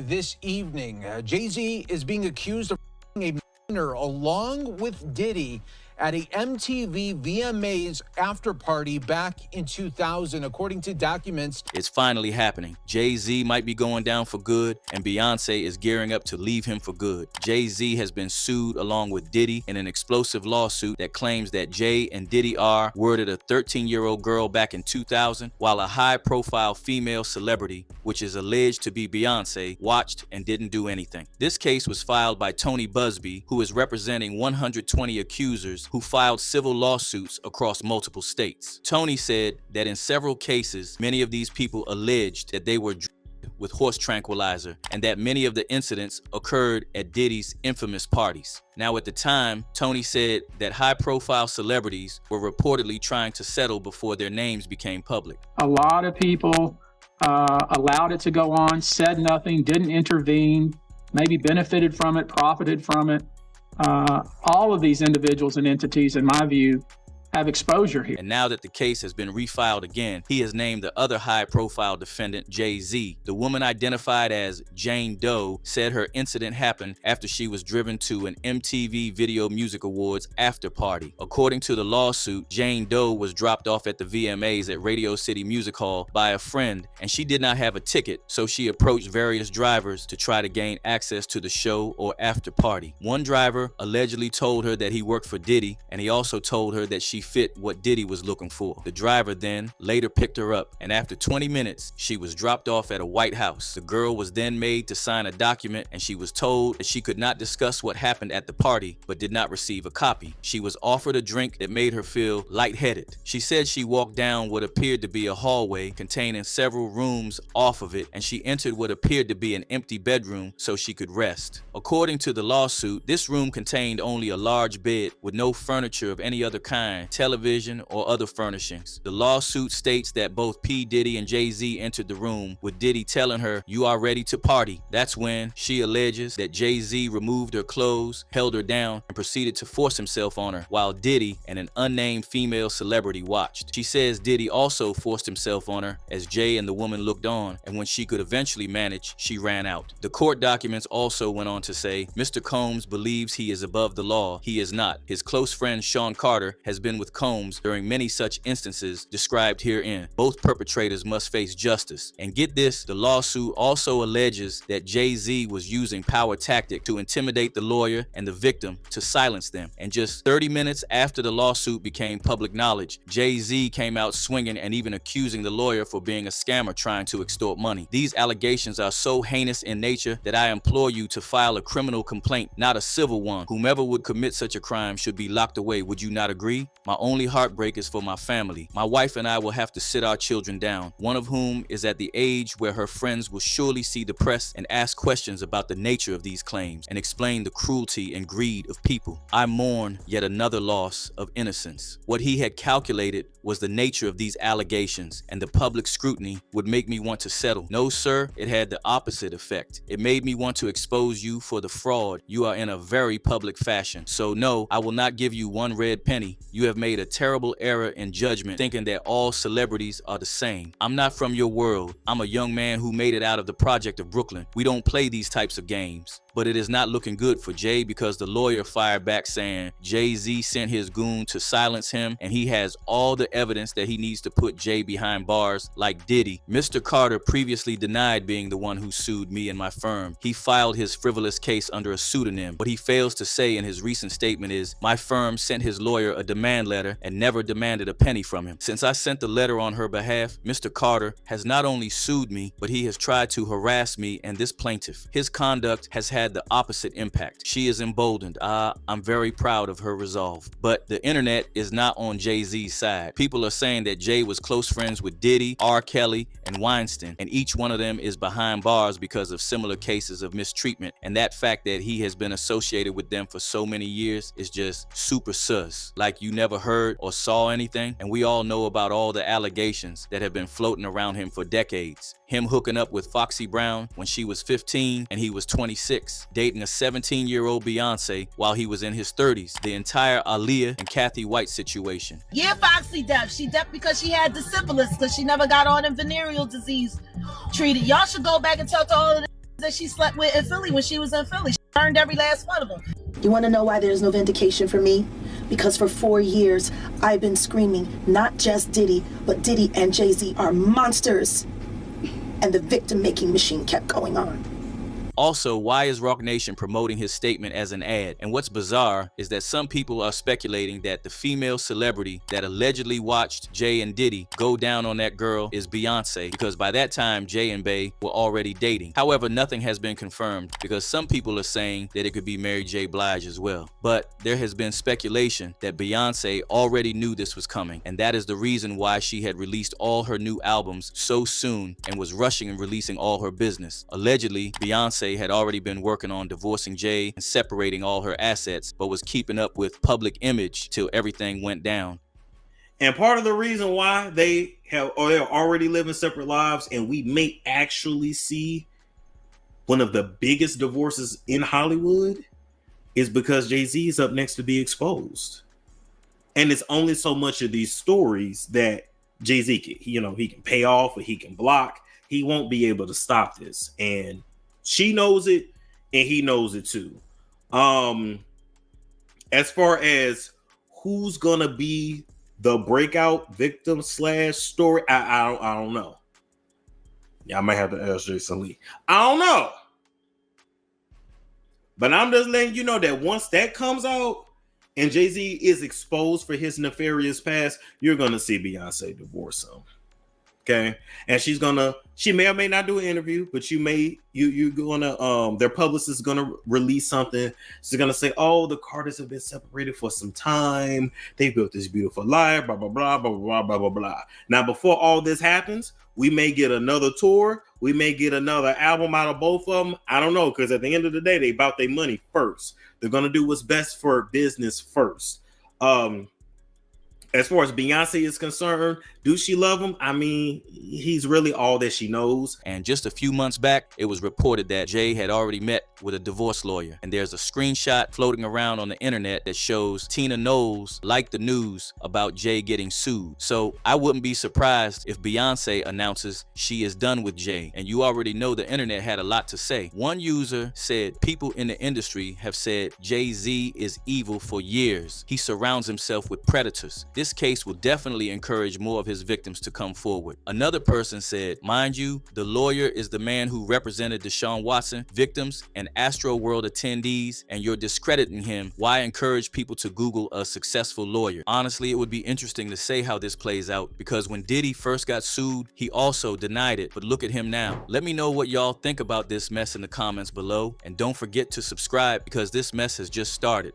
this evening. Jay-Z is being accused of a minor along with Diddy at a MTV VMAs after party back in 2000, according to documents. It's finally happening. Jay-Z might be going down for good, and Beyonce is gearing up to leave him for good. Jay-Z has been sued along with Diddy in an explosive lawsuit that claims that Jay and Diddy R worded a 13-year-old girl back in 2000, while a high-profile female celebrity, which is alleged to be Beyonce, watched and didn't do anything. This case was filed by Tony Busby, who is representing 120 accusers who filed civil lawsuits across multiple states. Tony said that in several cases, many of these people alleged that they were drugged with horse tranquilizer and that many of the incidents occurred at Diddy's infamous parties. Now, at the time, Tony said that high-profile celebrities were reportedly trying to settle before their names became public. A lot of people allowed it to go on, said nothing, didn't intervene, maybe benefited from it, profited from it. All of these individuals and entities, in my view, have exposure here. And now that the case has been refiled again, he has named the other high-profile defendant, Jay-Z. The woman identified as Jane Doe said her incident happened after she was driven to an MTV Video Music Awards after party. According to the lawsuit, Jane Doe was dropped off at the VMAs at Radio City Music Hall by a friend, and she did not have a ticket, so she approached various drivers to try to gain access to the show or after party. One driver allegedly told her that he worked for Diddy, and he also told her that she fit what Diddy was looking for. The driver then later picked her up, and after 20 minutes, she was dropped off at a White House. The girl was then made to sign a document, and she was told that she could not discuss what happened at the party, but did not receive a copy. She was offered a drink that made her feel lightheaded. She said she walked down what appeared to be a hallway containing several rooms off of it, and she entered what appeared to be an empty bedroom so she could rest. According to the lawsuit, this room contained only a large bed with no furniture of any other kind, television, or other furnishings. The lawsuit states that both P. Diddy and Jay-Z entered the room, with Diddy telling her, "You are ready to party." That's when she alleges that Jay-Z removed her clothes, held her down, and proceeded to force himself on her, while Diddy and an unnamed female celebrity watched. She says Diddy also forced himself on her as Jay and the woman looked on, and when she could eventually manage, she ran out. The court documents also went on to say, Mr. Combs believes he is above the law. He is not. His close friend Sean Carter has been with Combs during many such instances described herein. Both perpetrators must face justice. And get this, the lawsuit also alleges that Jay-Z was using power tactic to intimidate the lawyer and the victim to silence them. And just 30 minutes after the lawsuit became public knowledge, Jay-Z came out swinging and even accusing the lawyer for being a scammer trying to extort money. These allegations are so heinous in nature that I implore you to file a criminal complaint, not a civil one. Whomever would commit such a crime should be locked away. Would you not agree? My only heartbreak is for my family. My wife and I will have to sit our children down, one of whom is at the age where her friends will surely see the press and ask questions about the nature of these claims and explain the cruelty and greed of people. I mourn yet another loss of innocence. What he had calculated was the nature of these allegations, and the public scrutiny would make me want to settle. No, sir, it had the opposite effect. It made me want to expose you for the fraud you are in a very public fashion. So no, I will not give you one red penny. You have made a terrible error in judgment, thinking that all celebrities are the same. I'm not from your world. I'm a young man who made it out of the project of Brooklyn. We don't play these types of games. But it is not looking good for Jay, because the lawyer fired back saying Jay-Z sent his goon to silence him, and he has all the evidence that he needs to put Jay behind bars like Diddy. Mr. Carter previously denied being the one who sued me and my firm. He filed his frivolous case under a pseudonym. What he fails to say in his recent statement is, my firm sent his lawyer a demand letter and never demanded a penny from him. Since I sent the letter on her behalf, Mr. Carter has not only sued me, but he has tried to harass me and this plaintiff. His conduct has had the opposite impact. She is emboldened. I'm very proud of her resolve. But the internet is not on Jay-Z's side. People are saying that Jay was close friends with Diddy, R. Kelly, and Weinstein, and each one of them is behind bars because of similar cases of mistreatment. And that fact that he has been associated with them for so many years is just super sus. Like you never heard or saw anything. And we all know about all the allegations that have been floating around him for decades. Him hooking up with Foxy Brown when she was 15 and he was 26, dating a 17-year-old Beyonce while he was in his 30s, the entire Aaliyah and Kathy White situation. Yeah, Foxy deaf. She deaf because she had the syphilis, because she never got on them venereal disease treated. Y'all should go back and talk to all of them. that she slept with in Philly when she was in Philly. She burned every last one of them. You want to know why there's no vindication for me? Because for 4 years, I've been screaming, not just Diddy, but Diddy and Jay-Z are monsters. And the victim-making machine kept going on. Also, why is Rock Nation promoting his statement as an ad? And what's bizarre is that some people are speculating that the female celebrity that allegedly watched Jay and Diddy go down on that girl is Beyonce, because by that time Jay and Bey were already dating. However, nothing has been confirmed because some people are saying that it could be Mary J. Blige as well. But there has been speculation that Beyonce already knew this was coming, and that is the reason why she had released all her new albums so soon and was rushing and releasing all her business. Allegedly, Beyonce had already been working on divorcing Jay and separating all her assets, but was keeping up with public image till everything went down. And part of the reason why they're already living separate lives, and we may actually see one of the biggest divorces in Hollywood, is because Jay-Z is up next to be exposed. And it's only so much of these stories that Jay-Z can, he can pay off or he can block. He won't be able to stop this. And she knows it, and he knows it too. As far as who's gonna be the breakout victim / story, I don't know. Yeah, I might have to ask Jason Lee. I don't know. But I'm just letting you know that once that comes out and Jay-Z is exposed for his nefarious past, you're gonna see Beyonce divorce him. Okay, and she may or may not do an interview, but you're gonna their publicist is gonna release something. She's gonna say, "Oh, the Carters have been separated for some time. They built this beautiful life, blah blah blah blah blah blah blah blah." Now, before all this happens, we may get another tour. We may get another album out of both of them. I don't know, because at the end of the day, they about their money first. They're gonna do what's best for business first. As far as Beyonce is concerned, do she love him? I mean, he's really all that she knows. And just a few months back, it was reported that Jay had already met with a divorce lawyer. And there's a screenshot floating around on the internet that shows Tina Knowles liked the news about Jay getting sued. So I wouldn't be surprised if Beyonce announces she is done with Jay. And you already know the internet had a lot to say. One user said people in the industry have said Jay-Z is evil for years. He surrounds himself with predators. This case will definitely encourage more of his victims to come forward. Another person said, mind you, the lawyer is the man who represented Deshaun Watson victims and Astro World attendees, and you're discrediting him. Why encourage people to Google a successful lawyer? Honestly, it would be interesting to say how this plays out, because when Diddy first got sued, he also denied it, but look at him now. Let me know what y'all think about this mess in the comments below, and don't forget to subscribe because this mess has just started.